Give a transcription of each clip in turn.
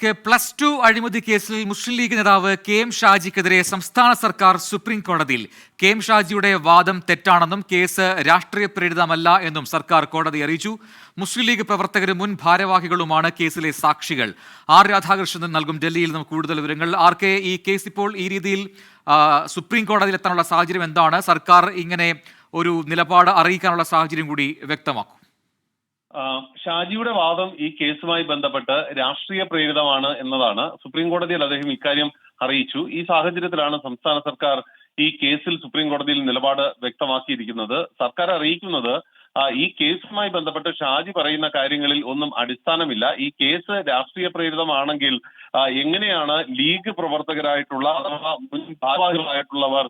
+2 അഴിമതി കേസിൽ മുസ്ലിം ലീഗ് നേതാവ് കെ.എം. ഷാജിക്കെതിരെ സംസ്ഥാന സർക്കാർ സുപ്രീം കോടതിയിൽ. കെ.എം. ഷാജിയുടെ വാദം തെറ്റാണെന്നും കേസ് രാഷ്ട്രീയ പ്രേരിതമല്ല എന്നും സർക്കാർ കോടതിയെ അറിയിച്ചു. മുസ്ലിം ലീഗ് പ്രവർത്തകരും മുൻ ഭാരവാഹികളുമാണ് കേസിലെ സാക്ഷികൾ. ആർ രാധാകൃഷ്ണൻ നൽകും ഡൽഹിയിൽ നിന്ന് കൂടുതൽ വിവരങ്ങൾ. ആർ.കെ., ഈ കേസ് ഇപ്പോൾ ഈ രീതിയിൽ സുപ്രീം കോടതിയിൽ എത്താനുള്ള സാഹചര്യം എന്താണ്? സർക്കാർ ഇങ്ങനെ ഒരു നിലപാട് അറിയിക്കാനുള്ള സാഹചര്യം കൂടി വ്യക്തമാക്കും. ഷാജിയുടെ വാദം ഈ കേസുമായി ബന്ധപ്പെട്ട് രാഷ്ട്രീയ പ്രേരിതമാണ് എന്നതാണ്. സുപ്രീം കോടതിയിൽ അദ്ദേഹം ഇക്കാര്യം അറിയിച്ചു. ഈ സാഹചര്യത്തിലാണ് സംസ്ഥാന സർക്കാർ ഈ കേസിൽ സുപ്രീം കോടതിയിൽ നിലപാട് വ്യക്തമാക്കിയിരിക്കുന്നത്. സർക്കാർ അറിയിക്കുന്നത് ഈ കേസുമായി ബന്ധപ്പെട്ട് ഷാജി പറയുന്ന കാര്യങ്ങളിൽ ഒന്നും അടിസ്ഥാനമില്ല. ഈ കേസ് രാഷ്ട്രീയ പ്രേരിതമാണെങ്കിൽ എങ്ങനെയാണ് ലീഗ് പ്രവർത്തകരായിട്ടുള്ള അഥവാ മുൻ ഭാരവാഹികളായിട്ടുള്ളവർ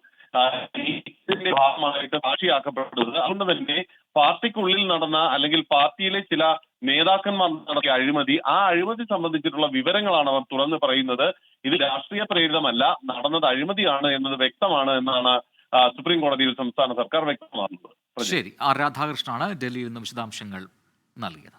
ഇതിന്റെ ഭാഗമായിട്ട് സാക്ഷിയാക്കപ്പെട്ടത്? അതുകൊണ്ട് തന്നെ പാർട്ടിക്കുള്ളിൽ നടന്ന അല്ലെങ്കിൽ പാർട്ടിയിലെ ചില നേതാക്കന്മാർ നടത്തിയ അഴിമതി, ആ അഴിമതി സംബന്ധിച്ചിട്ടുള്ള വിവരങ്ങളാണ് അവർ തുറന്നു പറയുന്നത്. ഇത് രാഷ്ട്രീയ പ്രേരിതമല്ല, നടന്നത് അഴിമതിയാണ് എന്നത് വ്യക്തമാണ് എന്നാണ് സുപ്രീം കോടതിയിൽ സംസ്ഥാന സർക്കാർ വ്യക്തമാക്കുന്നത്. ശരി, ആർ രാധാകൃഷ്ണനാണ് ഡൽഹിയിൽ നിന്ന് വിശദാംശങ്ങൾ നൽകിയത്.